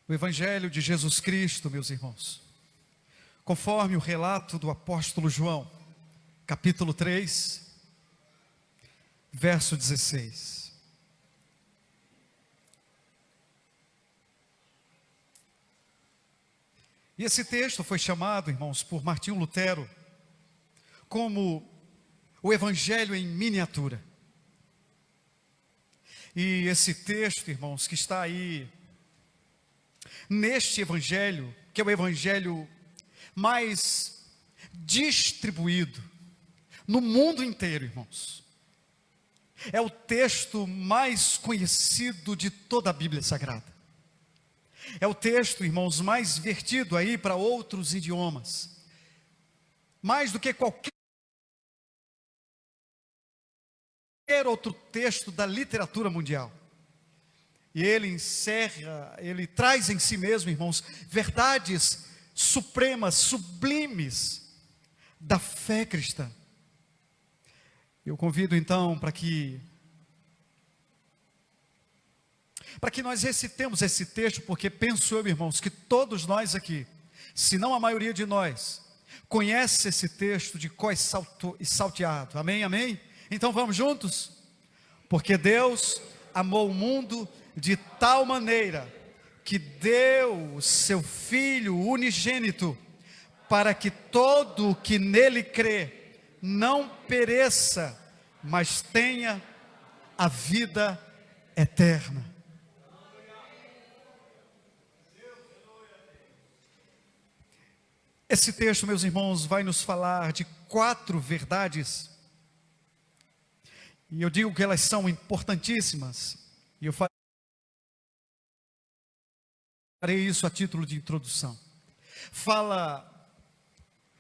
O Evangelho de Jesus Cristo, meus irmãos, conforme o relato do apóstolo João, capítulo 3, verso 16. E esse texto foi chamado, irmãos, por Martinho Lutero, como o Evangelho em miniatura. E esse texto, irmãos, que está aí, neste Evangelho, que é o Evangelho mais distribuído no mundo inteiro, irmãos. É o texto mais conhecido de toda a Bíblia Sagrada. É o texto, irmãos, mais vertido aí para outros idiomas. Mais do que qualquer outro texto da literatura mundial. E ele encerra, ele traz em si mesmo, irmãos, verdades supremas, sublimes da fé cristã. Eu convido então para que nós recitemos esse texto, porque penso eu, irmãos, que todos nós aqui, se não a maioria de nós, conhece esse texto de có e salteado. Amém, amém? Então vamos juntos? Porque Deus amou o mundo de tal maneira que deu o seu Filho unigênito, para que todo o que nele crê não pereça, mas tenha a vida eterna. Esse texto, meus irmãos, vai nos falar de 4 verdades, e eu digo que elas são importantíssimas, e eu farei isso a título de introdução. Fala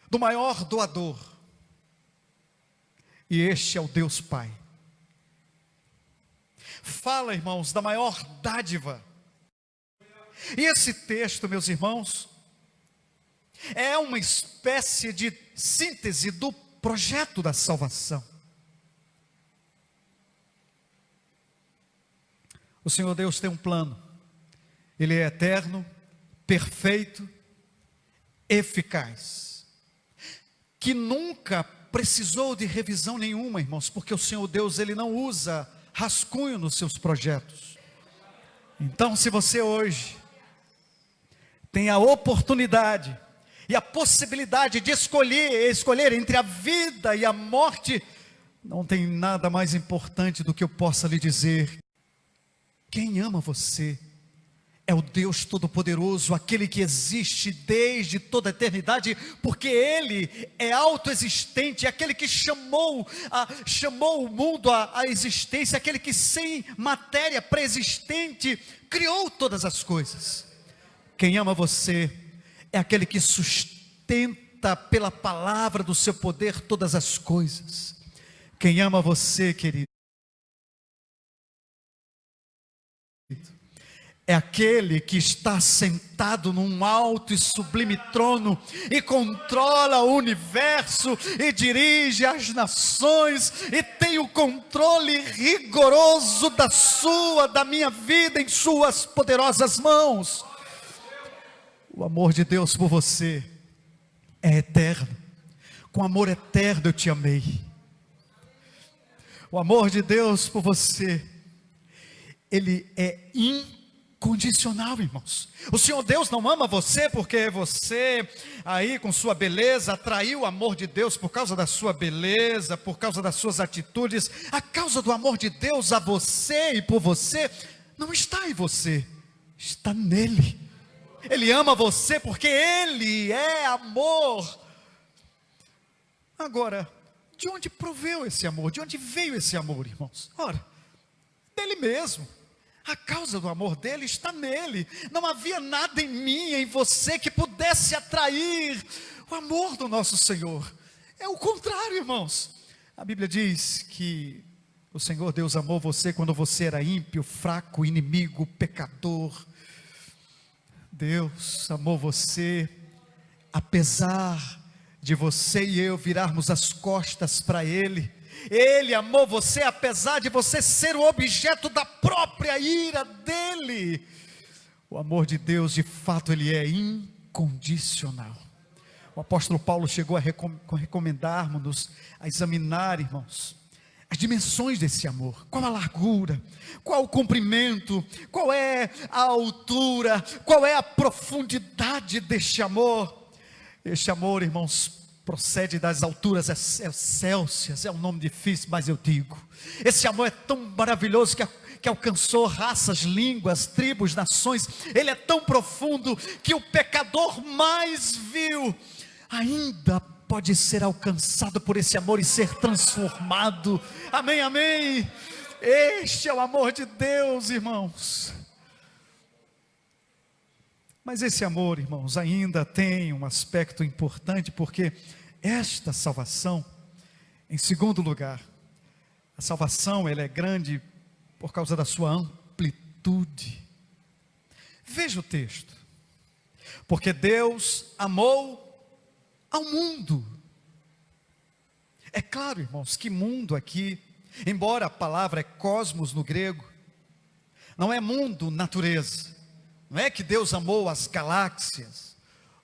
do maior doador, e este é o Deus Pai. Fala, irmãos, da maior dádiva. E esse texto, meus irmãos, é uma espécie de síntese do projeto da salvação. O Senhor Deus tem um plano. Ele é eterno, perfeito, eficaz, que nunca precisou de revisão nenhuma, irmãos, porque o Senhor Deus, Ele não usa rascunho nos seus projetos. Então, se você hoje tem a oportunidade e a possibilidade de escolher entre a vida e a morte, não tem nada mais importante do que eu possa lhe dizer: quem ama você é o Deus Todo-Poderoso, aquele que existe desde toda a eternidade, porque Ele é autoexistente, aquele que chamou o mundo à existência, aquele que sem matéria pré-existente criou todas as coisas. Quem ama você é aquele que sustenta pela palavra do seu poder todas as coisas. Quem ama você, querido, é aquele que está sentado num alto e sublime trono e controla o universo e dirige as nações e tem o controle rigoroso da minha vida em suas poderosas mãos. O amor de Deus por você é eterno. Com amor eterno eu te amei. O amor de Deus por você, ele é incondicional, irmãos. O Senhor Deus não ama você porque você aí com sua beleza atraiu o amor de Deus por causa da sua beleza, por causa das suas atitudes. A causa do amor de Deus a você e por você não está em você, está nele. Ele ama você porque Ele é amor. Agora, de onde proveu esse amor? De onde veio esse amor, irmãos? Ora, dele mesmo. A causa do amor dele está nele. Não havia nada em mim, em você, que pudesse atrair o amor do nosso Senhor. É o contrário, irmãos. A Bíblia diz que o Senhor Deus amou você quando você era ímpio, fraco, inimigo, pecador. Deus amou você, apesar de você e eu virarmos as costas para Ele. Ele amou você, apesar de você ser o objeto da própria ira dEle. O amor de Deus, de fato, ele é incondicional. O apóstolo Paulo chegou a recomendarmos-nos a examinar, irmãos, as dimensões desse amor. Qual a largura, qual o comprimento, qual é a altura, qual é a profundidade deste amor. Este amor, irmãos, procede das alturas excelsas, é um nome difícil, mas eu digo. Esse amor é tão maravilhoso que alcançou raças, línguas, tribos, nações. Ele é tão profundo que o pecador mais vil ainda pode ser alcançado por esse amor e ser transformado. Amém, amém. Este é o amor de Deus, irmãos. Mas esse amor, irmãos, ainda tem um aspecto importante, porque esta salvação, em segundo lugar, a salvação ela é grande por causa da sua amplitude. Veja o texto. Porque Deus amou ao mundo. É claro, irmãos, que mundo aqui, embora a palavra é cosmos no grego, não é mundo, natureza. Não é que Deus amou as galáxias,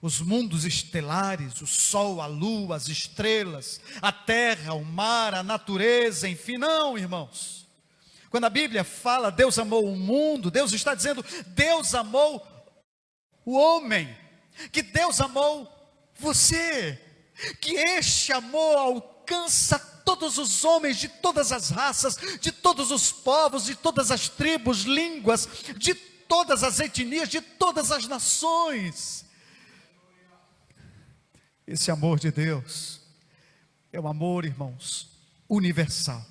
os mundos estelares, o sol, a lua, as estrelas, a terra, o mar, a natureza, enfim, não, irmãos. Quando a Bíblia fala Deus amou o mundo, Deus está dizendo Deus amou o homem, que Deus amou você, que este amor alcança todos os homens de todas as raças, de todos os povos, de todas as tribos, línguas, de todas as etnias, de todas as nações. Esse amor de Deus é um amor, irmãos, universal.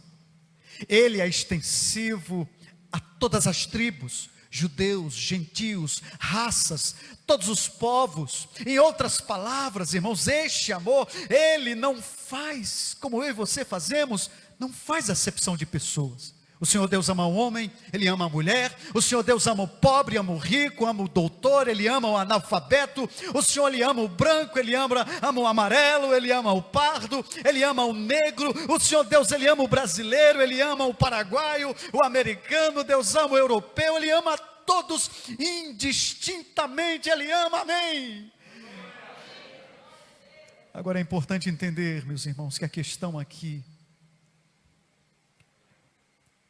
Ele é extensivo a todas as tribos, judeus, gentios, raças, todos os povos. Em outras palavras, irmãos, este amor, ele não faz, como eu e você fazemos, não faz acepção de pessoas. O Senhor Deus ama o homem, Ele ama a mulher. O Senhor Deus ama o pobre, ama o rico, ama o doutor, Ele ama o analfabeto. O Senhor, Ele ama o branco, Ele ama o amarelo, Ele ama o pardo, Ele ama o negro. O Senhor Deus, Ele ama o brasileiro, Ele ama o paraguaio, o americano. Deus ama o europeu, Ele ama a todos indistintamente, Ele ama, amém. Agora é importante entender, meus irmãos, que a questão aqui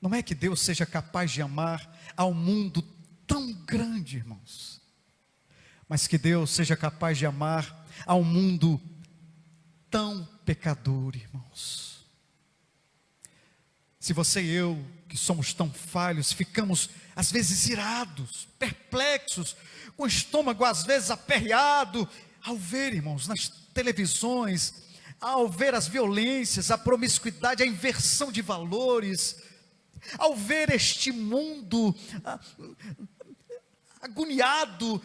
não é que Deus seja capaz de amar ao mundo tão grande, irmãos, mas que Deus seja capaz de amar ao mundo tão pecador, irmãos. Se você e eu, que somos tão falhos, ficamos às vezes irados, perplexos, com o estômago às vezes aperreado, ao ver, irmãos, nas televisões, ao ver as violências, a promiscuidade, a inversão de valores, ao ver este mundo agoniado,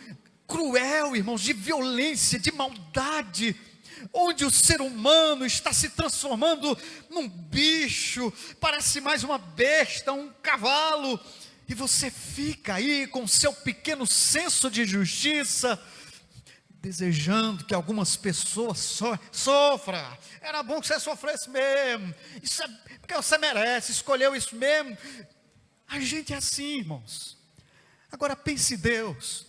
cruel, irmãos, de violência, de maldade, onde o ser humano está se transformando num bicho, parece mais uma besta, um cavalo, e você fica aí com seu pequeno senso de justiça, desejando que algumas pessoas sofram. Era bom que você sofresse mesmo, isso é porque você merece, escolheu isso mesmo. A gente é assim, irmãos. Agora pense Deus,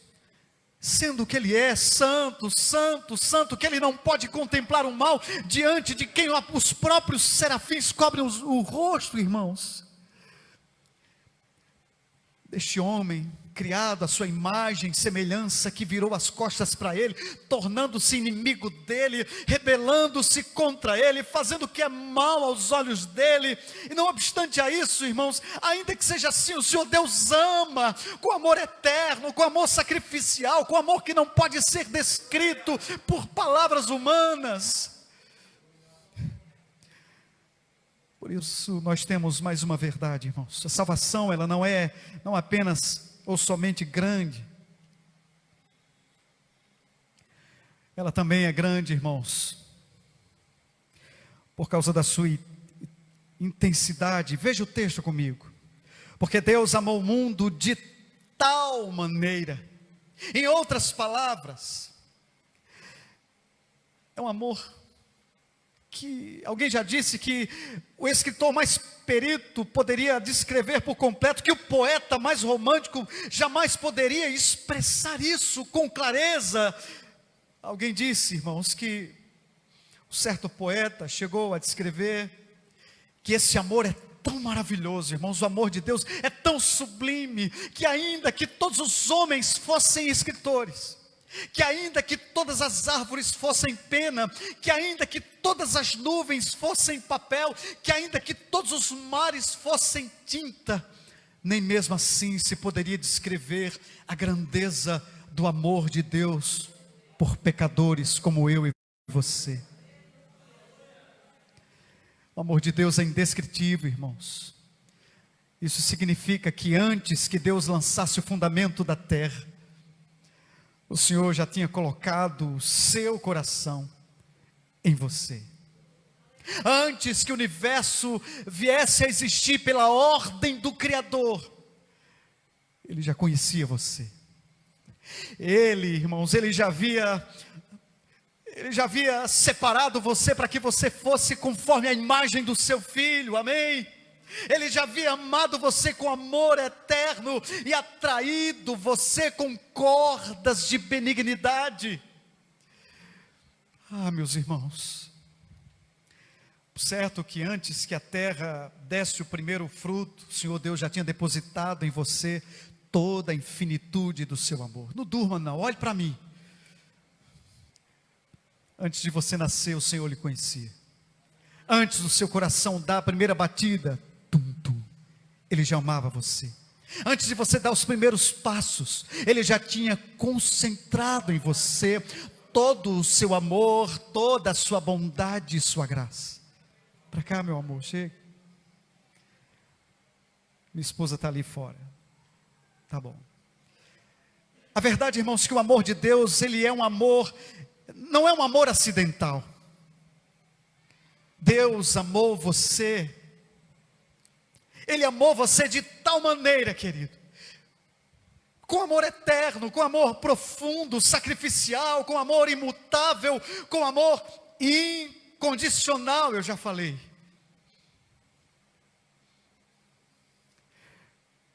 sendo que Ele é santo, santo, santo, que Ele não pode contemplar o mal, diante de quem os próprios serafins cobrem o rosto, irmãos. Deste homem, criado à sua imagem e semelhança, que virou as costas para Ele, tornando-se inimigo dEle, rebelando-se contra Ele, fazendo o que é mal aos olhos dEle, e não obstante a isso, irmãos, ainda que seja assim, o Senhor Deus ama, com amor eterno, com amor sacrificial, com amor que não pode ser descrito por palavras humanas. Por isso nós temos mais uma verdade, irmãos. A salvação, ela não é apenas ou somente grande, ela também é grande, irmãos, por causa da sua intensidade. Veja o texto comigo. Porque Deus amou o mundo de tal maneira, em outras palavras, é um amor que alguém já disse que o escritor mais perito poderia descrever por completo, que o poeta mais romântico jamais poderia expressar isso com clareza. Alguém disse, irmãos, que um certo poeta chegou a descrever que esse amor é tão maravilhoso, irmãos, o amor de Deus é tão sublime, que ainda que todos os homens fossem escritores, que ainda que todas as árvores fossem pena, que ainda que todas as nuvens fossem papel, que ainda que todos os mares fossem tinta, nem mesmo assim se poderia descrever a grandeza do amor de Deus por pecadores como eu e você. O amor de Deus é indescritível, irmãos. Isso significa que antes que Deus lançasse o fundamento da terra, o Senhor já tinha colocado o seu coração em você. Antes que o universo viesse a existir pela ordem do Criador, Ele já conhecia você. Ele, irmãos, Ele já havia separado você para que você fosse conforme a imagem do seu Filho, amém? Ele já havia amado você com amor eterno e atraído você com cordas de benignidade. Ah, meus irmãos, certo que antes que a terra desse o primeiro fruto, o Senhor Deus já tinha depositado em você toda a infinitude do seu amor. Não durma não, olhe para mim. Antes de você nascer, o Senhor lhe conhecia. Antes do seu coração dar a primeira batida, Ele já amava você. Antes de você dar os primeiros passos, Ele já tinha concentrado em você todo o seu amor, toda a sua bondade e sua graça. Para cá, meu amor, chega. Minha esposa está ali fora. Tá bom. A verdade, irmãos, que o amor de Deus, Ele é um amor, não é um amor acidental. Deus amou você. Ele amou você de tal maneira, querido, com amor eterno, com amor profundo, sacrificial, com amor imutável, com amor incondicional, eu já falei.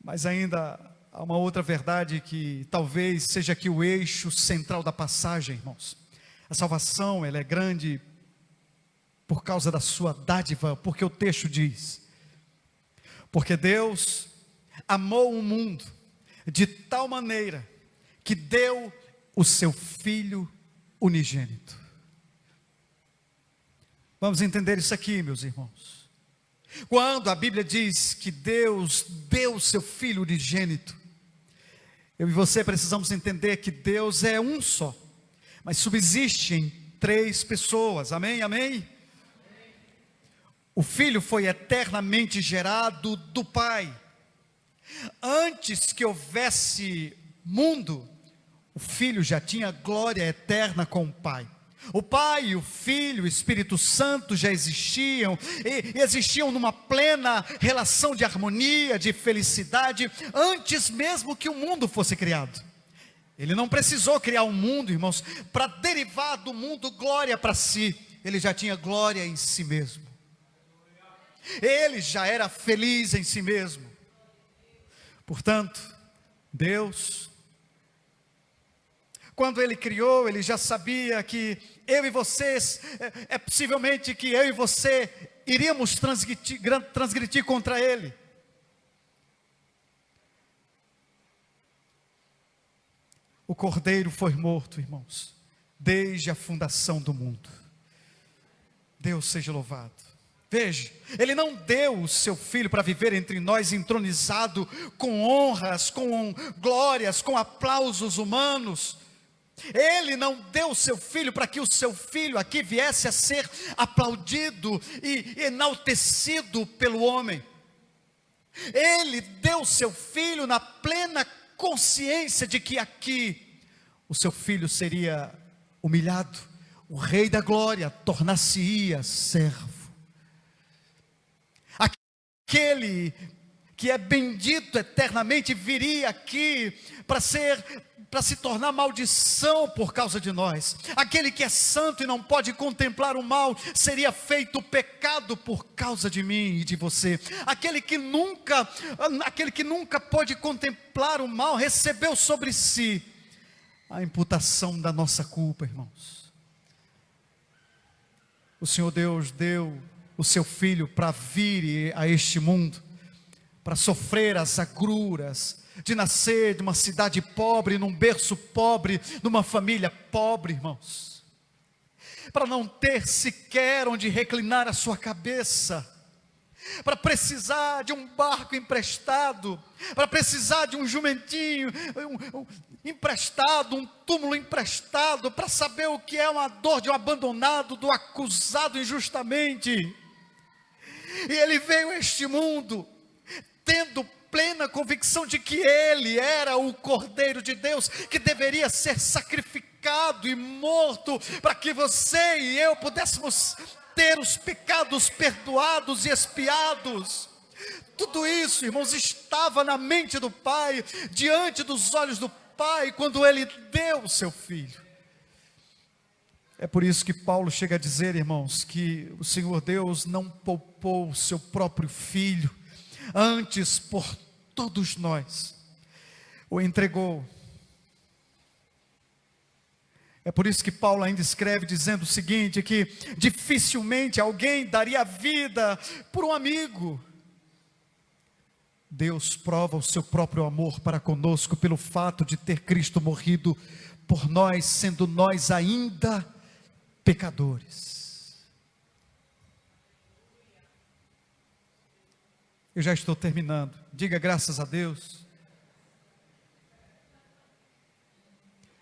Mas ainda há uma outra verdade que talvez seja aqui o eixo central da passagem, irmãos. A salvação, ela é grande por causa da sua dádiva, porque o texto diz: porque Deus amou o mundo de tal maneira que deu o seu Filho unigênito. Vamos entender isso aqui, meus irmãos. Quando a Bíblia diz que Deus deu o seu Filho unigênito, eu e você precisamos entender que Deus é um só, mas subsiste em três pessoas, amém, amém? O Filho foi eternamente gerado do Pai. Antes que houvesse mundo, o Filho já tinha glória eterna com o Pai. O Pai, o Filho, o Espírito Santo já existiam, e existiam numa plena relação de harmonia, de felicidade, antes mesmo que o mundo fosse criado. Ele não precisou criar um mundo, irmãos, para derivar do mundo glória para si. Ele já tinha glória em si mesmo. Ele já era feliz em si mesmo. Portanto, Deus, quando Ele criou, Ele já sabia que eu e vocês, possivelmente que eu e você iríamos transgredir contra Ele. O Cordeiro foi morto, irmãos, desde a fundação do mundo. Deus seja louvado. Veja, Ele não deu o seu Filho para viver entre nós entronizado com honras, com glórias, com aplausos humanos. Ele não deu o seu Filho para que o seu Filho aqui viesse a ser aplaudido e enaltecido pelo homem. Ele deu o seu Filho na plena consciência de que aqui o seu Filho seria humilhado, o Rei da Glória tornar-se-ia servo. Aquele que é bendito eternamente viria aqui para ser para se tornar maldição por causa de nós. Aquele que é santo e não pode contemplar o mal, seria feito pecado por causa de mim e de você. Aquele que nunca pôde contemplar o mal, recebeu sobre si a imputação da nossa culpa, irmãos. O Senhor Deus deu o seu Filho para vir a este mundo, para sofrer as agruras, de nascer de uma cidade pobre, num berço pobre, numa família pobre, irmãos, para não ter sequer onde reclinar a sua cabeça, para precisar de um barco emprestado, para precisar de um jumentinho emprestado, um túmulo emprestado, para saber o que é uma dor de um abandonado, do acusado injustamente. E ele veio a este mundo, tendo plena convicção de que ele era o Cordeiro de Deus, que deveria ser sacrificado e morto, para que você e eu pudéssemos ter os pecados perdoados e expiados. Tudo isso, irmãos, estava na mente do Pai, diante dos olhos do Pai, quando ele deu o seu Filho. É por isso que Paulo chega a dizer, irmãos, que o Senhor Deus não poupou o seu próprio Filho, antes por todos nós o entregou. É por isso que Paulo ainda escreve dizendo o seguinte, que dificilmente alguém daria a vida por um amigo. Deus prova o seu próprio amor para conosco pelo fato de ter Cristo morrido por nós, sendo nós ainda pecadores. Eu já estou terminando. Diga graças a Deus.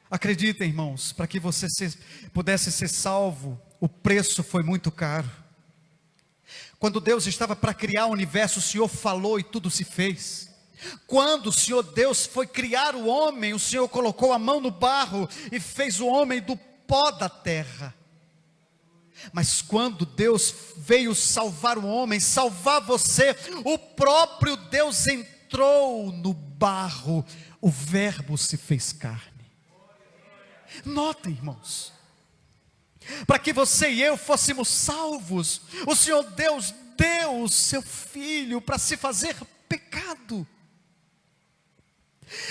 Acreditem, irmãos, para que você pudesse ser salvo, o preço foi muito caro. Quando Deus estava para criar o universo, o Senhor falou e tudo se fez. Quando o Senhor Deus foi criar o homem, o Senhor colocou a mão no barro e fez o homem do pó da terra. Mas quando Deus veio salvar o homem, salvar você, o próprio Deus entrou no barro, o Verbo se fez carne. Notem, irmãos, para que você e eu fôssemos salvos, o Senhor Deus deu o seu Filho para se fazer pecado,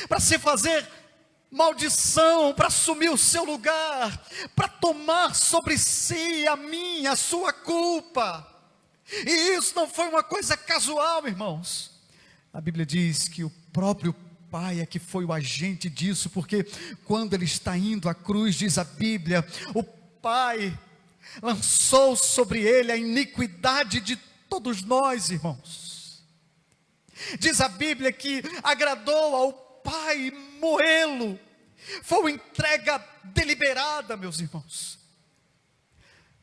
para se fazer maldição, para assumir o seu lugar, para tomar sobre si a minha, a sua culpa. E isso não foi uma coisa casual, irmãos. A Bíblia diz que o próprio Pai é que foi o agente disso, porque quando ele está indo à cruz, diz a Bíblia, o Pai lançou sobre ele a iniquidade de todos nós, irmãos. Diz a Bíblia que agradou ao Pai moê-lo. Foi uma entrega deliberada, meus irmãos.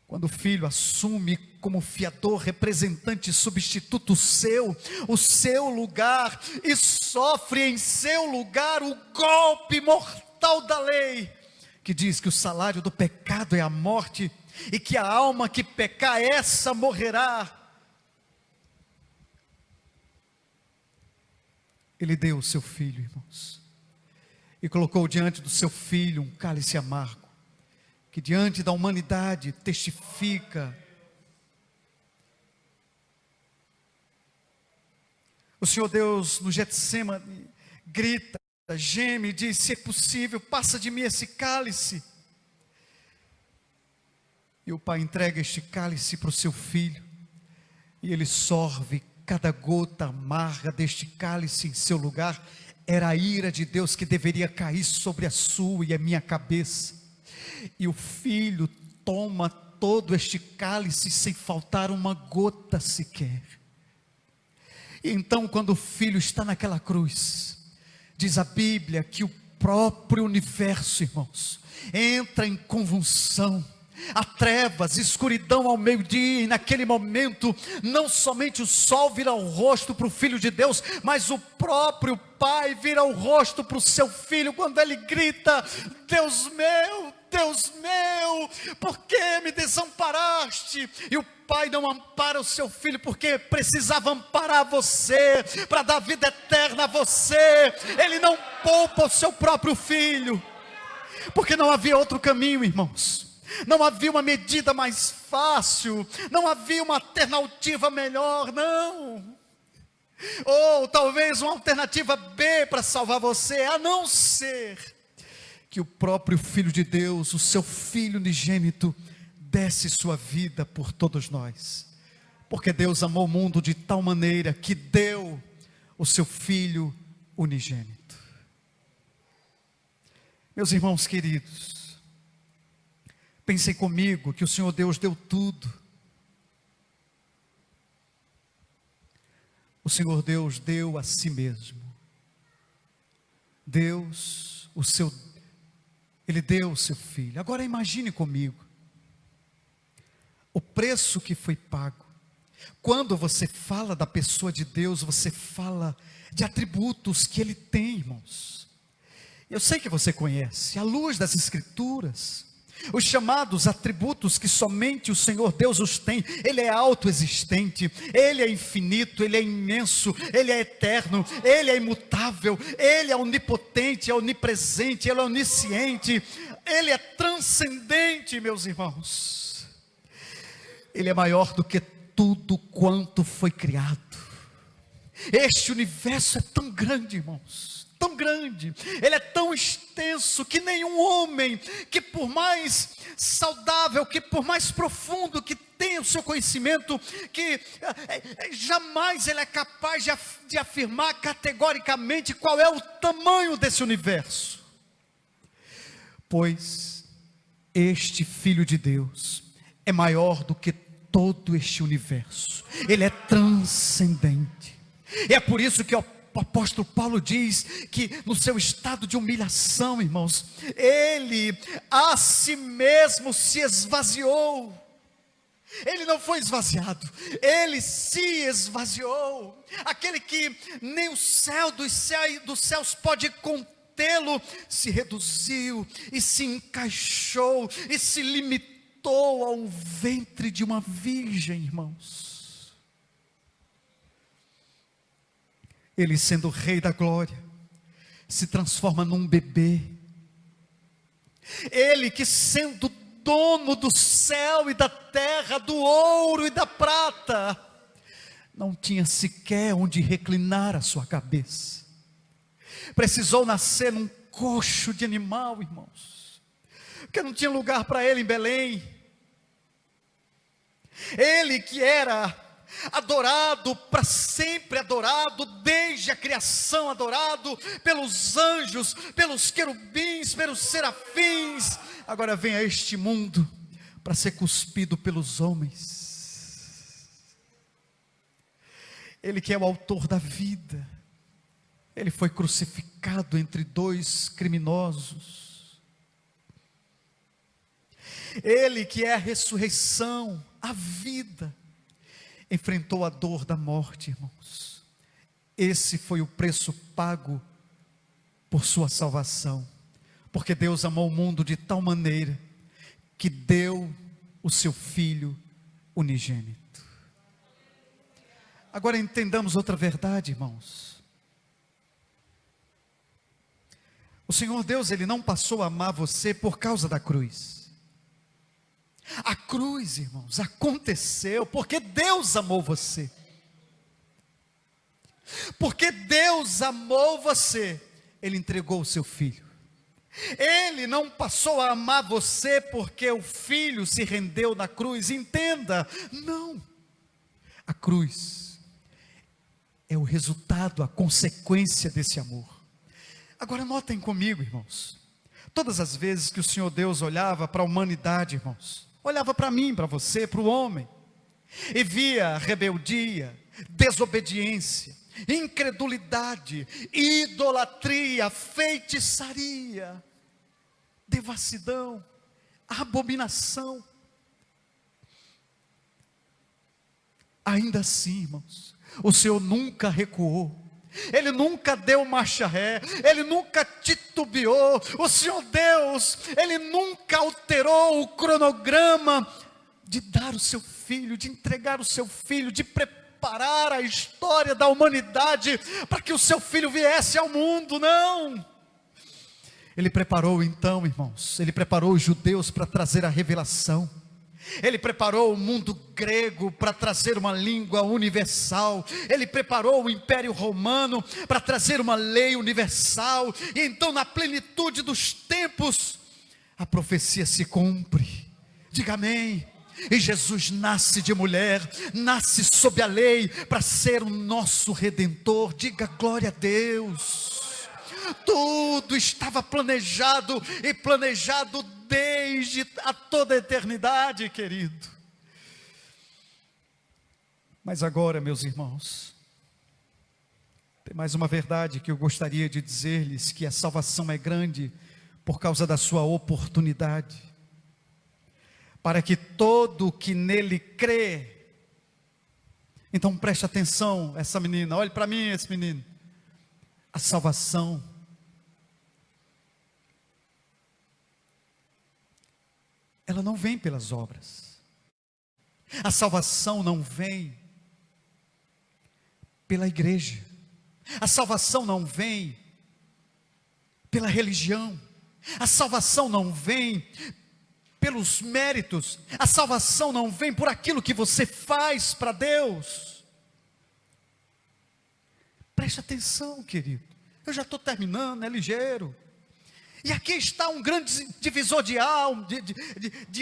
Quando o Filho assume como fiador, representante, substituto o seu lugar, e sofre em seu lugar o golpe mortal da lei, que diz que o salário do pecado é a morte, e que a alma que pecar, essa morrerá. Ele deu o seu Filho, irmãos, e colocou diante do seu Filho um cálice amargo, que diante da humanidade testifica. O Senhor Deus no Getsêmani grita, geme e diz, se é possível, passa de mim esse cálice. E o Pai entrega este cálice para o seu Filho, e ele sorve cada gota amarga deste cálice em seu lugar. Era a ira de Deus que deveria cair sobre a sua e a minha cabeça. E o Filho toma todo este cálice sem faltar uma gota sequer. E então, quando o Filho está naquela cruz, diz a Bíblia que o próprio universo, irmãos, entra em convulsão. Há trevas, escuridão ao meio-dia, e naquele momento, não somente o sol vira o rosto para o Filho de Deus, mas o próprio Pai vira o rosto para o seu Filho, quando ele grita, Deus meu, Deus meu, por que me desamparaste? E o pai não ampara o seu filho, porque precisava amparar você, para dar vida eterna a você. Ele não poupa o seu próprio filho, porque não havia outro caminho, irmãos. Não havia uma medida mais fácil, não havia uma alternativa melhor, não. Ou talvez uma alternativa B para salvar você, a não ser que o próprio Filho de Deus, o seu Filho unigênito, desse sua vida por todos nós. Porque Deus amou o mundo de tal maneira que deu o seu Filho unigênito. Meus irmãos queridos, pensem comigo que o Senhor Deus deu tudo. O Senhor Deus deu a si mesmo. Ele deu o seu filho. Agora imagine comigo o preço que foi pago. Quando você fala da pessoa de Deus, você fala de atributos que Ele tem, irmãos. Eu sei que você conhece, à luz das Escrituras, os chamados atributos que somente o Senhor Deus os tem. Ele é autoexistente, Ele é infinito, Ele é imenso, Ele é eterno, Ele é imutável, Ele é onipotente, é onipresente, Ele é onisciente, Ele é transcendente, meus irmãos. Ele é maior do que tudo quanto foi criado. Este universo é tão grande, irmãos, tão grande, ele é tão extenso que nenhum homem, que por mais saudável, que por mais profundo que tenha o seu conhecimento, que jamais ele é capaz de afirmar categoricamente qual é o tamanho desse universo. Pois este Filho de Deus é maior do que todo este universo, ele é transcendente. E é por isso que o apóstolo Paulo diz que no seu estado de humilhação, irmãos, ele a si mesmo se esvaziou. Ele não foi esvaziado, ele se esvaziou. Aquele que nem o céu dos céus pode contê-lo, se reduziu e se encaixou e se limitou ao ventre de uma virgem, irmãos. Ele, sendo o Rei da Glória, se transforma num bebê. Ele que, sendo dono do céu e da terra, do ouro e da prata, não tinha sequer onde reclinar a sua cabeça. Precisou nascer num coxo de animal, irmãos, porque não tinha lugar para ele em Belém. Ele que era adorado para sempre, adorado desde a criação, adorado pelos anjos, pelos querubins, pelos serafins, agora vem a este mundo para ser cuspido pelos homens. Ele que é o autor da vida, ele foi crucificado entre dois criminosos. Ele que é a ressurreição, a vida, enfrentou a dor da morte, irmãos. Esse foi o preço pago por sua salvação, porque Deus amou o mundo de tal maneira que deu o seu Filho unigênito. Agora entendamos outra verdade, irmãos. O Senhor Deus, Ele não passou a amar você por causa da cruz. A cruz, irmãos, aconteceu porque Deus amou você. Porque Deus amou você, Ele entregou o seu Filho. Ele não passou a amar você porque o Filho se rendeu na cruz. Entenda, não. A cruz é o resultado, a consequência desse amor. Agora notem comigo, irmãos, todas as vezes que o Senhor Deus olhava para a humanidade, irmãos, olhava para mim, para você, para o homem, e via rebeldia, desobediência, incredulidade, idolatria, feitiçaria, devassidão, abominação. Ainda assim, irmãos, o Senhor nunca recuou. Ele nunca deu marcha ré, Ele nunca titubeou. O Senhor Deus, Ele nunca alterou o cronograma de dar o seu filho, de entregar o seu filho, de preparar a história da humanidade para que o seu filho viesse ao mundo. Não! Ele preparou então, irmãos, Ele preparou os judeus para trazer a revelação. Ele preparou o mundo grego para trazer uma língua universal. Ele preparou o Império Romano para trazer uma lei universal. E então, na plenitude dos tempos, a profecia se cumpre. Diga amém. E Jesus nasce de mulher, nasce sob a lei para ser o nosso Redentor. Diga glória a Deus. Tudo estava planejado, e planejado desde a toda a eternidade, querido. Mas agora, meus irmãos, tem mais uma verdade que eu gostaria de dizer-lhes: que a salvação é grande por causa da sua oportunidade, para que todo que nele crê. Então preste atenção, essa menina, olhe para mim, esse menino. A salvação ela não vem pelas obras. A salvação não vem pela igreja. A salvação não vem pela religião. A salvação não vem pelos méritos. A salvação não vem por aquilo que você faz para Deus. Preste atenção, querido. Eu já estou terminando, é ligeiro. E aqui está um grande divisor de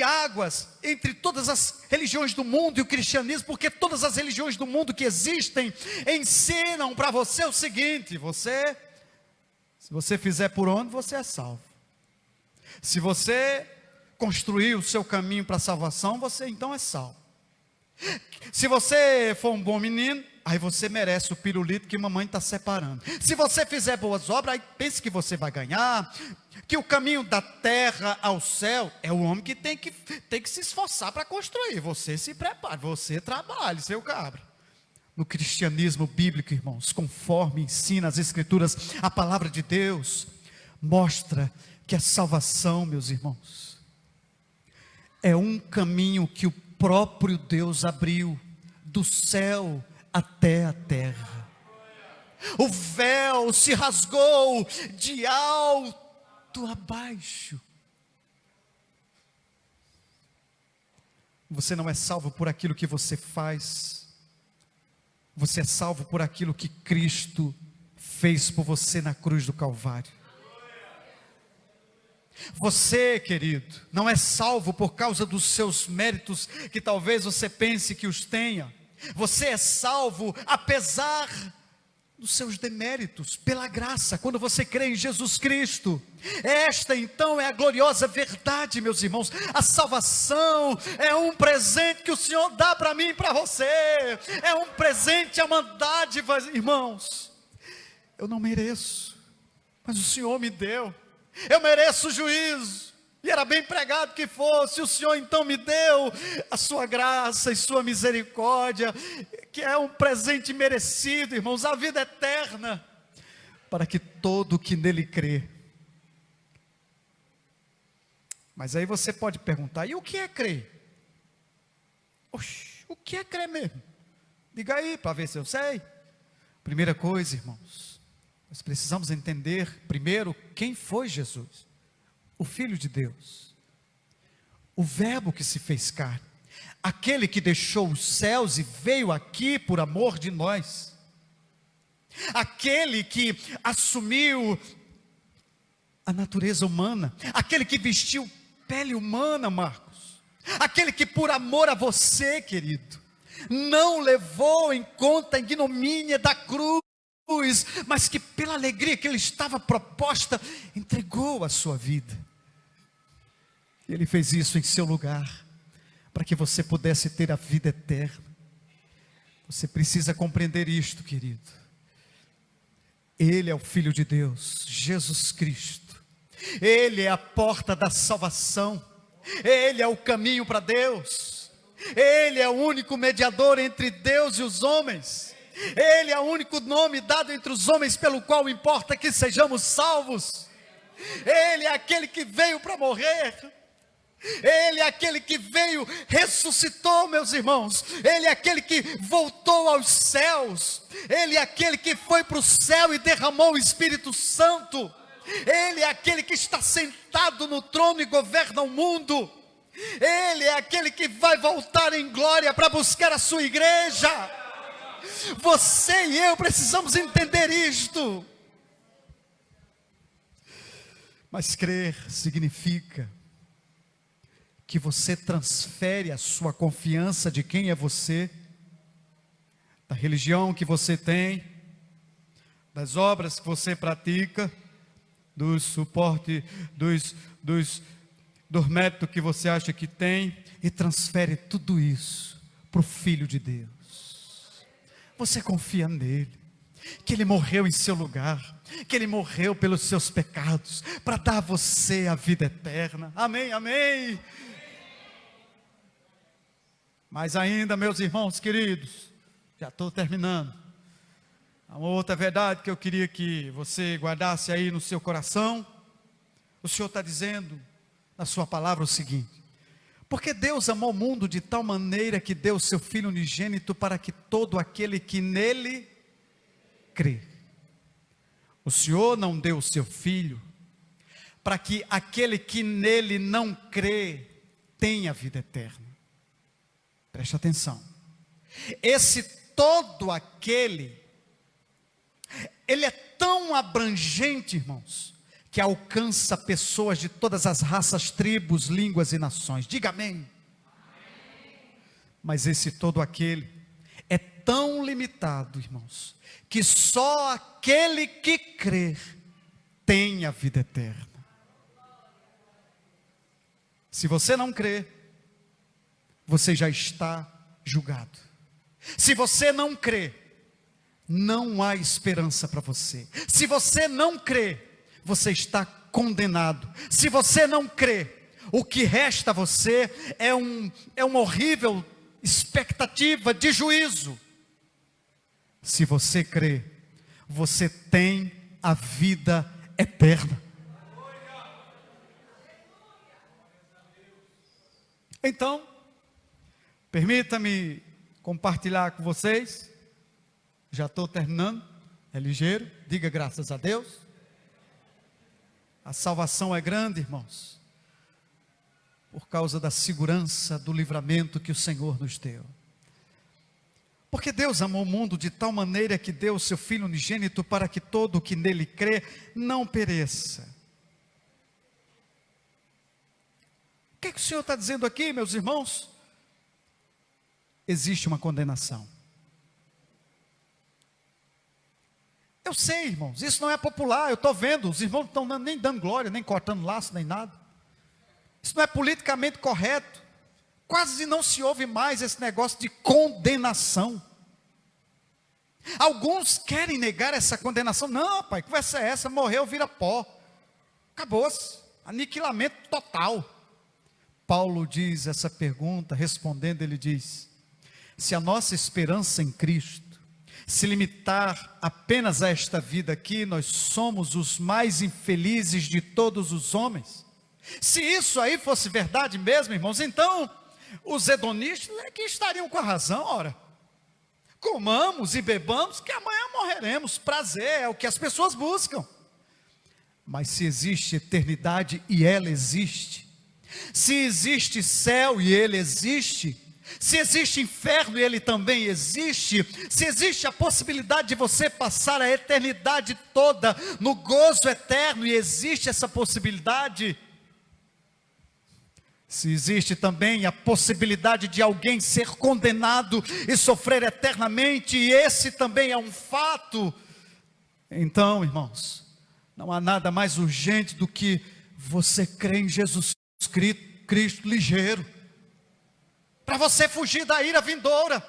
águas entre todas as religiões do mundo e o cristianismo, porque todas as religiões do mundo que existem ensinam para você o seguinte: se você fizer por onde, você é salvo. Se você construir o seu caminho para a salvação, você então é salvo. Se você for um bom menino, aí você merece o pirulito que mamãe está separando. Se você fizer boas obras, aí pense que você vai ganhar. Que o caminho da terra ao céu é o homem que tem que se esforçar para construir. Você se prepare, você trabalhe, seu cabra. No cristianismo bíblico, irmãos, conforme ensina as escrituras, a palavra de Deus mostra que a salvação, meus irmãos, é um caminho que o próprio Deus abriu do céu até a terra. O véu se rasgou de alto a baixo. Você não é salvo por aquilo que você faz. Você é salvo por aquilo que Cristo fez por você na cruz do Calvário. Você, querido, não é salvo por causa dos seus méritos, que talvez você pense que os tenha. Você é salvo apesar dos seus deméritos, pela graça, quando você crê em Jesus Cristo. Esta então é a gloriosa verdade, meus irmãos. A salvação é um presente que o Senhor dá para mim e para você. É um presente, é uma dádiva, irmãos. Eu não mereço, mas o Senhor me deu. Eu mereço o juízo, e era bem pregado que fosse. O Senhor então me deu a sua graça e sua misericórdia, que é um presente merecido, irmãos, a vida eterna, para que todo que nele crê. Mas aí você pode perguntar: e o que é crer? Oxe, o que é crer mesmo? Diga aí, para ver se eu sei. Primeira coisa, irmãos, nós precisamos entender primeiro quem foi Jesus. O Filho de Deus, o Verbo que se fez carne, aquele que deixou os céus e veio aqui por amor de nós, aquele que assumiu a natureza humana, aquele que vestiu pele humana, Marcos, aquele que por amor a você, querido, não levou em conta a ignomínia da cruz, mas que pela alegria que ele estava proposta, entregou a sua vida. Ele fez isso em seu lugar, para que você pudesse ter a vida eterna. Você precisa compreender isto, querido. Ele é o Filho de Deus, Jesus Cristo. Ele é a porta da salvação. Ele é o caminho para Deus. Ele é o único mediador entre Deus e os homens. Ele é o único nome dado entre os homens pelo qual importa que sejamos salvos. Ele é aquele que veio para morrer. Ele é aquele que veio, ressuscitou, meus irmãos. Ele é aquele que voltou aos céus. Ele é aquele que foi para o céu e derramou o Espírito Santo. Ele é aquele que está sentado no trono e governa o mundo. Ele é aquele que vai voltar em glória para buscar a sua igreja. Você e eu precisamos entender isto. Mas crer significa que você transfere a sua confiança de quem é você, da religião que você tem, das obras que você pratica, do suporte, do método que você acha que tem, e transfere tudo isso para o Filho de Deus. Você confia nele, que ele morreu em seu lugar, que ele morreu pelos seus pecados, para dar a você a vida eterna. Amém, amém. Mas ainda, meus irmãos queridos, já estou terminando. Há uma outra verdade que eu queria que você guardasse aí no seu coração. O Senhor está dizendo na sua palavra o seguinte: porque Deus amou o mundo de tal maneira que deu o seu Filho unigênito para que todo aquele que nele crê. O Senhor não deu o seu Filho para que aquele que nele não crê tenha vida eterna. Preste atenção. Esse todo aquele, ele é tão abrangente, irmãos, que alcança pessoas de todas as raças, tribos, línguas e nações. Diga amém. Mas esse todo aquele é tão limitado, irmãos, que só aquele que crer tem a vida eterna. Se você não crer, você já está julgado. Se você não crê, não há esperança para você. Se você não crê, você está condenado. Se você não crê, o que resta a você é uma horrível expectativa de juízo. Se você crê, você tem a vida eterna. Então, permita-me compartilhar com vocês. Já estou terminando, é ligeiro. Diga graças a Deus. A salvação é grande, irmãos, por causa da segurança do livramento que o Senhor nos deu. Porque Deus amou o mundo de tal maneira que deu o seu Filho unigênito para que todo o que nele crê não pereça. O que é que o Senhor está dizendo aqui, meus irmãos? Existe uma condenação. Eu sei, irmãos, isso não é popular, eu estou vendo, os irmãos não estão nem dando glória, nem cortando laço, nem nada. Isso não é politicamente correto. Quase não se ouve mais esse negócio de condenação. Alguns querem negar essa condenação. Não, pai, que conversa é essa? Morreu, vira pó. Acabou-se. Aniquilamento total. Paulo diz essa pergunta, respondendo, ele diz: se a nossa esperança em Cristo se limitar apenas a esta vida aqui, nós somos os mais infelizes de todos os homens. Se isso aí fosse verdade mesmo, irmãos, então os hedonistas é que estariam com a razão. Ora, comamos e bebamos, que amanhã morreremos. Prazer é o que as pessoas buscam. Mas se existe eternidade, e ela existe, se existe céu e ele existe, se existe inferno e ele também existe, se existe a possibilidade de você passar a eternidade toda no gozo eterno, e existe essa possibilidade, se existe também a possibilidade de alguém ser condenado e sofrer eternamente, e esse também é um fato, então, irmãos, não há nada mais urgente do que você crer em Jesus Cristo ligeiro, para você fugir da ira vindoura.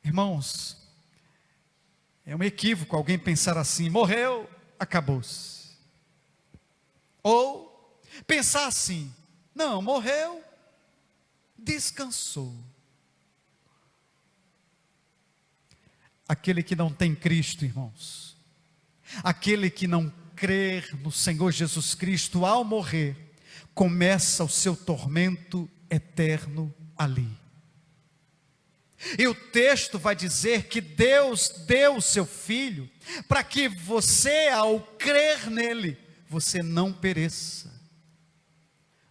Irmãos, é um equívoco alguém pensar assim: morreu, acabou-se. Ou pensar assim: não, morreu, descansou. aquele que não tem Cristo, irmãos, aquele que não crer no Senhor Jesus Cristo, ao morrer, começa o seu tormento eterno ali. E o texto vai dizer que Deus deu o seu Filho, para que você, ao crer nele, você não pereça.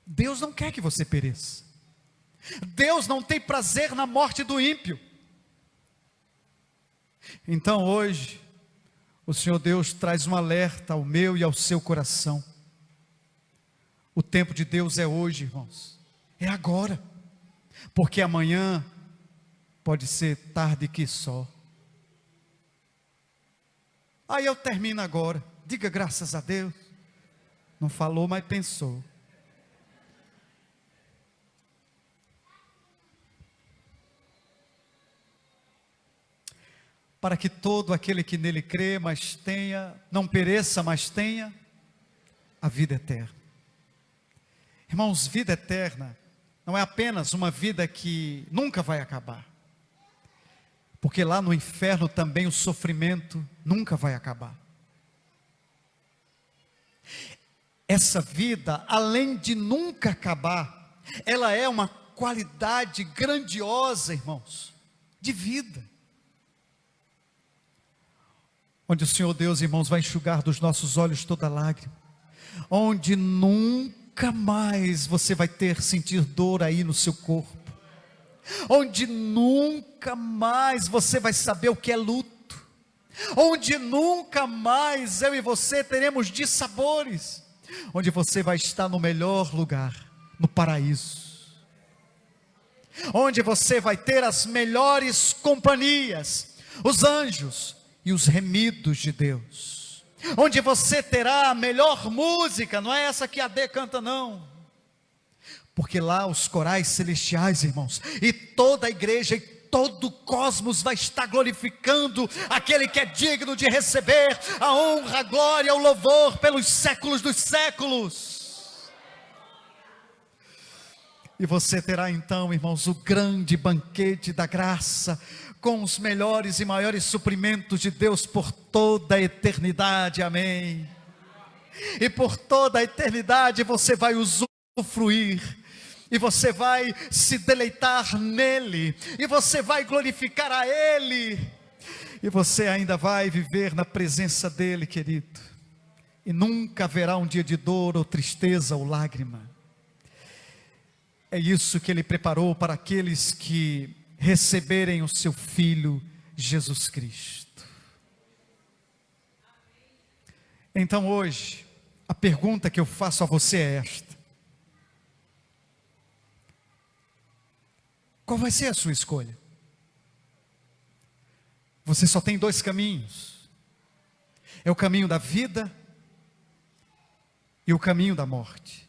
Deus não quer que você pereça. Deus não tem prazer na morte do ímpio. Então hoje, o Senhor Deus traz um alerta ao meu e ao seu coração. O tempo de Deus é hoje, irmãos, é agora, porque amanhã pode ser tarde que só. Aí eu termino agora, diga graças a Deus. Não falou, mas pensou. Para que todo aquele que nele crê, mas tenha, não pereça, mas tenha a vida eterna. Irmãos, vida eterna não é apenas uma vida que nunca vai acabar, porque lá no inferno também o sofrimento nunca vai acabar. Essa vida, além de nunca acabar, ela é uma qualidade grandiosa, irmãos, de vida, onde o Senhor Deus, irmãos, vai enxugar dos nossos olhos toda lágrima, onde nunca mais você vai sentir dor aí no seu corpo, onde nunca mais você vai saber o que é luto, onde nunca mais eu e você teremos dissabores, onde você vai estar no melhor lugar, no paraíso, onde você vai ter as melhores companhias, os anjos e os remidos de Deus, onde você terá a melhor música, não é essa que a D canta não, porque lá os corais celestiais, irmãos, e toda a igreja e todo o cosmos vai estar glorificando aquele que é digno de receber a honra, a glória, o louvor pelos séculos dos séculos. E você terá então, irmãos, o grande banquete da graça, com os melhores e maiores suprimentos de Deus por toda a eternidade, amém. E por toda a eternidade você vai usufruir, e você vai se deleitar nele, e você vai glorificar a ele, e você ainda vai viver na presença dele, querido, e nunca haverá um dia de dor, ou tristeza, ou lágrima. É isso que ele preparou para aqueles que receberem o seu Filho Jesus Cristo. Então hoje, a pergunta que eu faço a você é esta: qual vai ser a sua escolha? Você só tem dois caminhos, é o caminho da vida e o caminho da morte.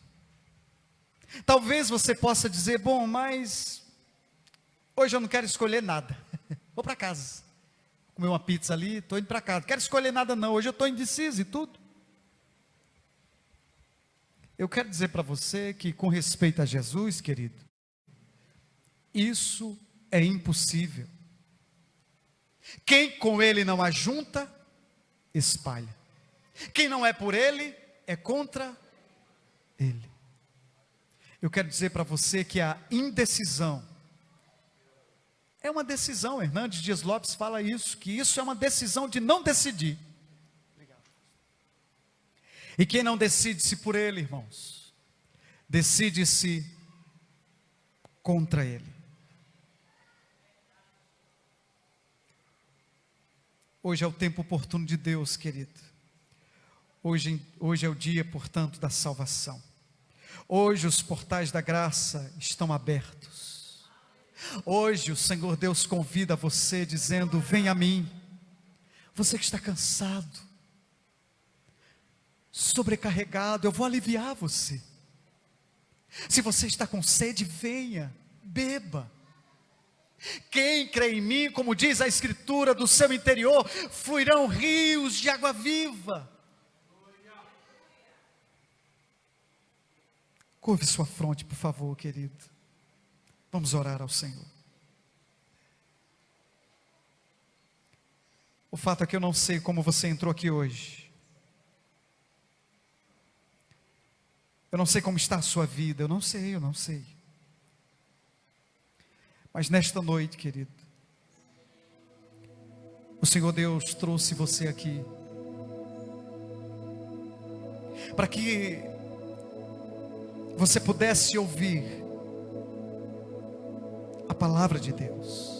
Talvez você possa dizer, bom, mas hoje eu não quero escolher nada, vou para casa, comer uma pizza ali, estou indo para casa, não quero escolher nada não, hoje eu estou indeciso e tudo. Eu quero dizer para você que, com respeito a Jesus, querido, isso é impossível. Quem com ele não ajunta, espalha. Quem não é por ele, é contra ele. Eu quero dizer para você que a indecisão é uma decisão. Hernandes Dias Lopes fala isso, que isso é uma decisão de não decidir. E quem não decide-se por ele, irmãos, decide-se contra ele. Hoje é o tempo oportuno de Deus, querido. Hoje é o dia, portanto, da salvação. Hoje os portais da graça estão abertos. Hoje o Senhor Deus convida você dizendo, vem a mim. Você que está cansado, sobrecarregado, eu vou aliviar você. Se você está com sede, venha, beba. Quem crê em mim, como diz a Escritura, do seu interior fluirão rios de água viva. Curve sua fronte, por favor, querido. Vamos orar ao Senhor. O fato é que eu não sei como você entrou aqui hoje. Eu não sei como está a sua vida, eu não sei. Mas nesta noite, querido, o Senhor Deus trouxe você aqui para que você pudesse ouvir a palavra de Deus.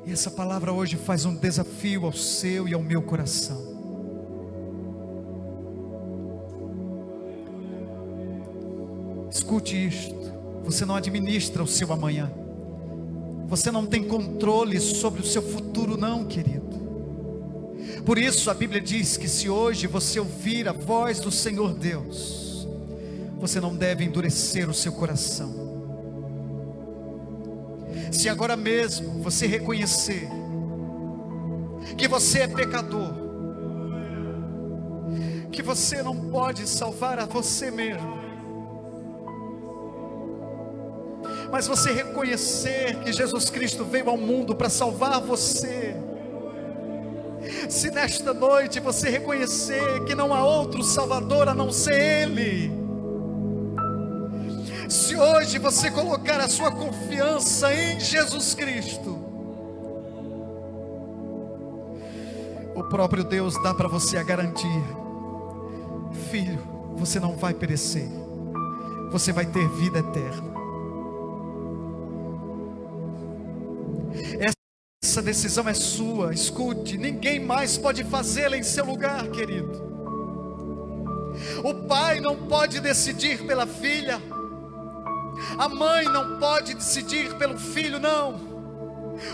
E essa palavra hoje faz um desafio ao seu e ao meu coração. Escute isto: você não administra o seu amanhã, você não tem controle sobre o seu futuro, não, querido. Por isso a Bíblia diz que se hoje você ouvir a voz do Senhor Deus, você não deve endurecer o seu coração. Se agora mesmo você reconhecer que você é pecador, que você não pode salvar a você mesmo, mas você reconhecer que Jesus Cristo veio ao mundo para salvar você, se nesta noite você reconhecer que não há outro Salvador a não ser Ele, se hoje você colocar a sua confiança em Jesus Cristo, o próprio Deus dá para você a garantia: filho, você não vai perecer, você vai ter vida eterna. Essa decisão é sua, escute, ninguém mais pode fazê-la em seu lugar, querido. O pai não pode decidir pela filha, a mãe não pode decidir pelo filho, não.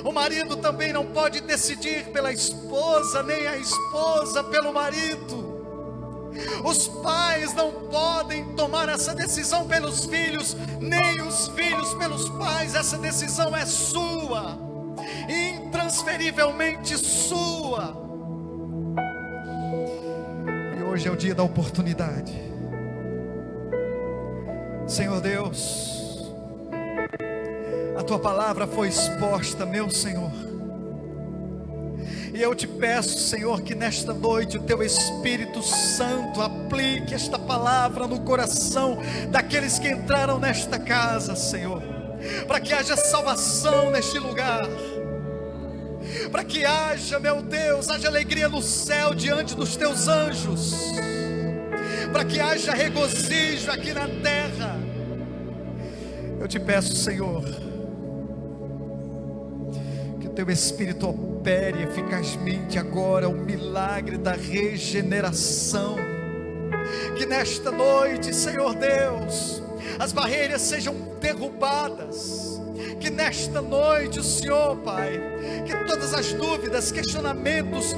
O marido também não pode decidir pela esposa, nem a esposa pelo marido. Os pais não podem tomar essa decisão pelos filhos, nem os filhos pelos pais. Essa decisão é sua, intransferivelmente sua. E hoje é o dia da oportunidade. Senhor Deus, a tua palavra foi exposta, meu Senhor, e eu te peço, Senhor, que nesta noite o teu Espírito Santo aplique esta palavra no coração daqueles que entraram nesta casa, Senhor, para que haja salvação neste lugar, para que haja, meu Deus, haja alegria no céu diante dos teus anjos, para que haja regozijo aqui na terra. Eu te peço, Senhor, que o teu Espírito opere eficazmente agora o milagre da regeneração, que nesta noite, Senhor Deus, as barreiras sejam derrubadas, que nesta noite o Senhor, Pai, que todas as dúvidas, questionamentos,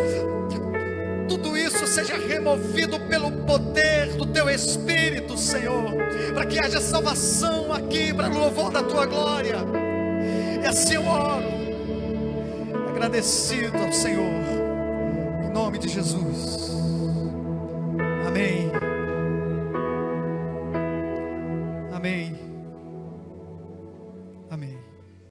tudo isso seja removido pelo poder do teu Espírito, Senhor, para que haja salvação aqui, para louvor da tua glória. E assim eu oro, agradecido ao Senhor, em nome de Jesus. Amém. Amém.